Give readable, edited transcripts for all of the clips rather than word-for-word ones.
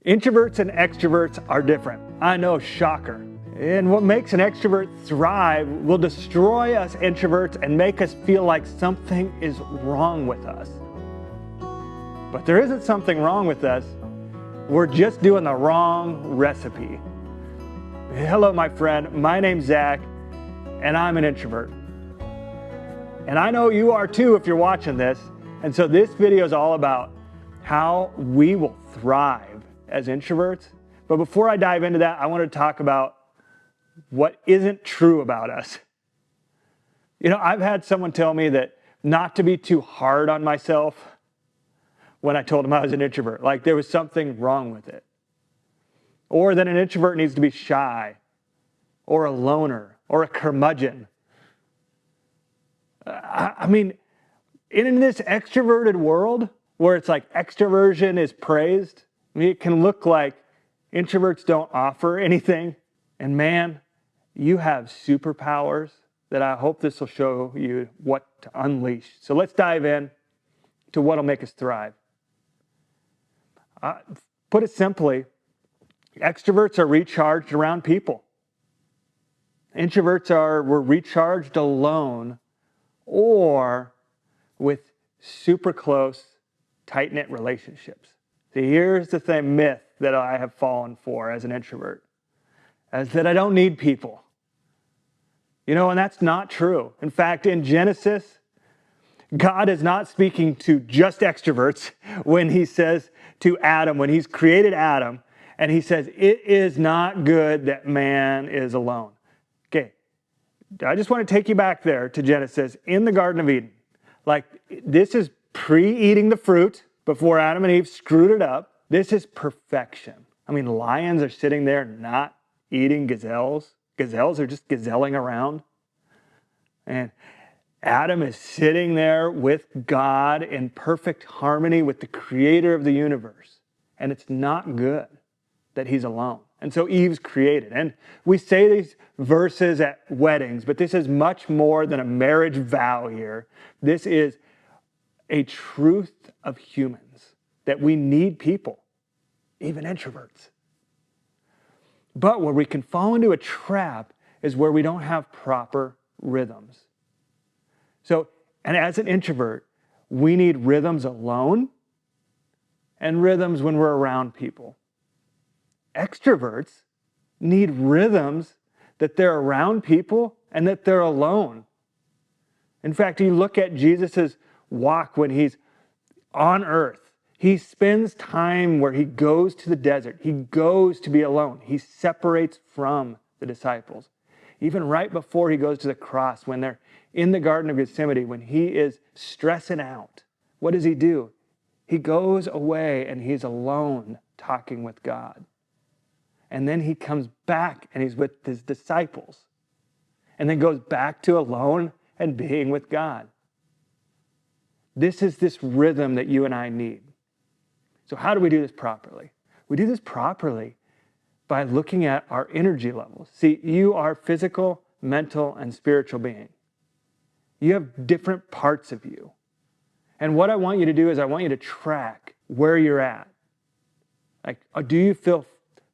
Introverts and extroverts are different. I know, shocker. And what makes an extrovert thrive will destroy us introverts and make us feel like something is wrong with us. But there isn't something wrong with us. We're just doing the wrong recipe. Hello, my friend. My name's Zach, and I'm an introvert. And I know you are too if you're watching this. And so this video is all about how we will thrive as introverts. But before I dive into that, I want to talk about what isn't true about us. You know, I've had someone tell me that not to be too hard on myself when I told them I was an introvert, like there was something wrong with it. Or that an introvert needs to be shy, or a loner, or a curmudgeon. I mean, in this extroverted world where it's like extroversion is praised, I mean, it can look like introverts don't offer anything. And man, you have superpowers that I hope this will show you what to unleash. So let's dive in to what will make us thrive. Put it simply, extroverts are recharged around people. Introverts we're recharged alone or with super close, tight-knit relationships. See, here's the myth that I have fallen for as an introvert, is that I don't need people. You know, and that's not true. In fact, in Genesis, God is not speaking to just extroverts when he says to Adam, when he's created Adam, and he says, it is not good that man is alone. Okay, I just want to take you back there to Genesis in the Garden of Eden. Like, this is pre-eating the fruit before Adam and Eve screwed it up. This is perfection. I mean, lions are sitting there not eating gazelles. Gazelles are just gazelling around. And Adam is sitting there with God in perfect harmony with the creator of the universe. And it's not good that he's alone. And so Eve's created. And we say these verses at weddings, but this is much more than a marriage vow here. This is a truth of humans, that we need people, even introverts. But where we can fall into a trap is where we don't have proper rhythms. So, and as an introvert, we need rhythms alone and rhythms when we're around people. Extroverts need rhythms that they're around people and that they're alone. In fact, you look at Jesus's walk when he's on earth. He spends time where he goes to the desert. He goes to be alone. He separates from the disciples. Even right before he goes to the cross, when they're in the Garden of Gethsemane, when he is stressing out, what does he do? He goes away and he's alone talking with God. And then he comes back and he's with his disciples. And then goes back to alone and being with God. This is this rhythm that you and I need. So how do we do this properly? We do this properly by looking at our energy levels. See, you are physical, mental, and spiritual being. You have different parts of you. And what I want you to do is I want you to track where you're at. Like, do you feel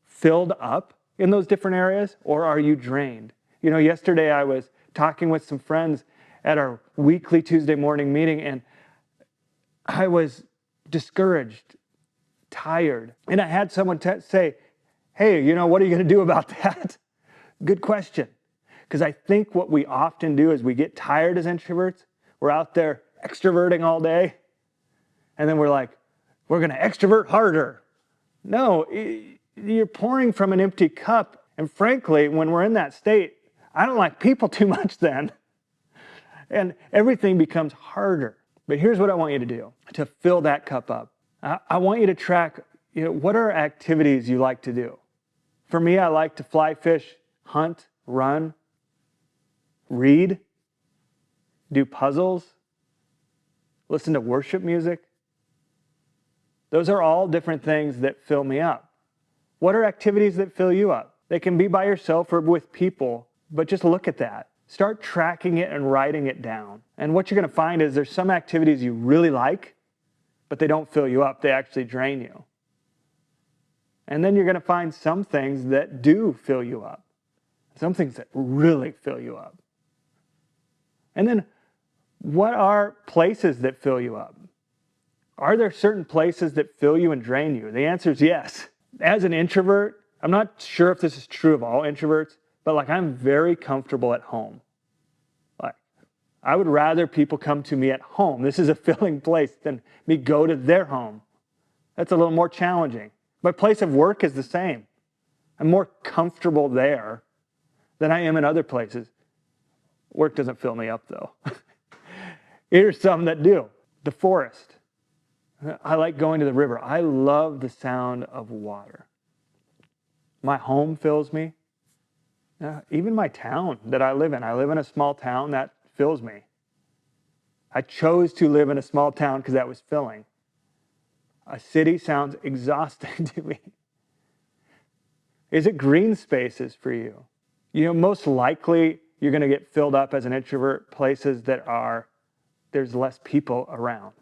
filled up in those different areas, or are you drained? You know, yesterday I was talking with some friends at our weekly Tuesday morning meeting, and I was discouraged, tired. And I had someone say, hey, you know, what are you going to do about that? Good question. Because I think what we often do is we get tired as introverts. We're out there extroverting all day. And then we're like, we're going to extrovert harder. No, you're pouring from an empty cup. And frankly, when we're in that state, I don't like people too much then. And everything becomes harder. But here's what I want you to do to fill that cup up. I want you to track, you know, what are activities you like to do? For me, I like to fly fish, hunt, run, read, do puzzles, listen to worship music. Those are all different things that fill me up. What are activities that fill you up? They can be by yourself or with people, but just look at that. Start tracking it and writing it down. And what you're going to find is there's some activities you really like, but they don't fill you up. They actually drain you. And then you're going to find some things that do fill you up. Some things that really fill you up. And then what are places that fill you up? Are there certain places that fill you and drain you? The answer is yes. As an introvert, I'm not sure if this is true of all introverts, but I'm very comfortable at home. I would rather people come to me at home. This is a filling place than me go to their home. That's a little more challenging. My place of work is the same. I'm more comfortable there than I am in other places. Work doesn't fill me up though. Here's some that do. The forest. I like going to the river. I love the sound of water. My home fills me. Even my town that I live in a small town that fills me. I chose to live in a small town because that was filling. A city sounds exhausting to me. Is it green spaces for you? Most likely you're going to get filled up as an introvert places there's less people around.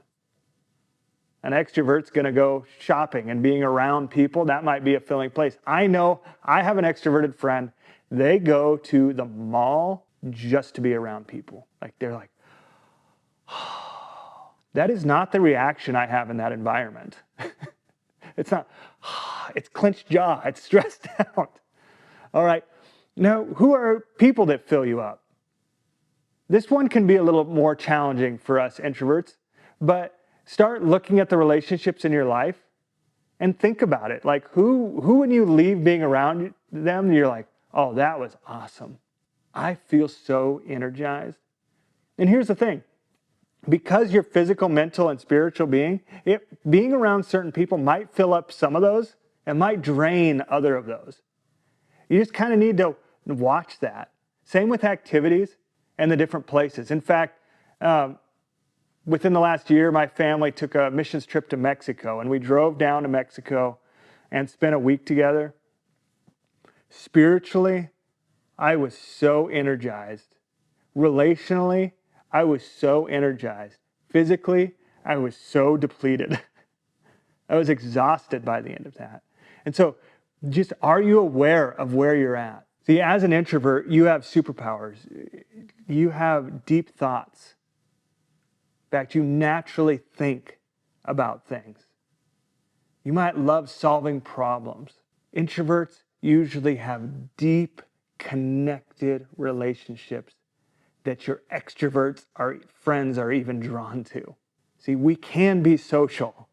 An extrovert's going to go shopping and being around people. That might be a filling place. I know I have an extroverted friend. They go to the mall just to be around people. They're like, oh. That is not the reaction I have in that environment. It's not, it's clenched jaw. It's stressed out. All right. Now, who are people that fill you up? This one can be a little more challenging for us introverts, but start looking at the relationships in your life and think about it. Who when you leave being around them, you're like, oh, that was awesome. I feel so energized. And here's the thing. Because you're physical, mental, and spiritual being around certain people might fill up some of those and might drain other of those. You just kind of need to watch that. Same with activities and the different places. In fact, within the last year, my family took a missions trip to Mexico, and we drove down to Mexico and spent a week together. Spiritually, I was so energized. Relationally, I was so energized. Physically, I was so depleted. I was exhausted by the end of that. And so, just are you aware of where you're at? See, as an introvert, you have superpowers. You have deep thoughts. In fact, you naturally think about things. You might love solving problems. Introverts usually have deep, connected relationships that your extroverts or friends are even drawn to. See, we can be social.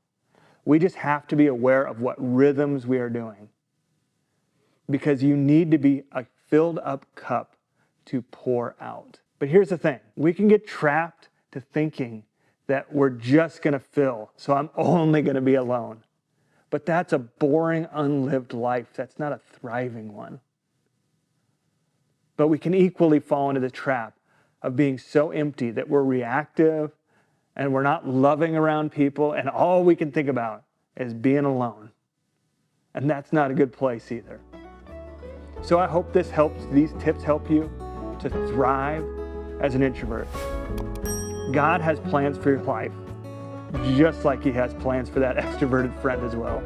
We just have to be aware of what rhythms we are doing. Because you need to be a filled up cup to pour out. But here's the thing. We can get trapped to thinking that we're just going to fill, so I'm only going to be alone. But that's a boring, unlived life. That's not a thriving one. But we can equally fall into the trap of being so empty that we're reactive and we're not loving around people, and all we can think about is being alone. And that's not a good place either. So I hope these tips help you to thrive as an introvert. God has plans for your life, just like He has plans for that extroverted friend as well.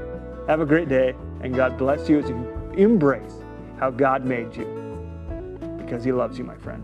Have a great day, and God bless you as you embrace how God made you, because He loves you, my friend.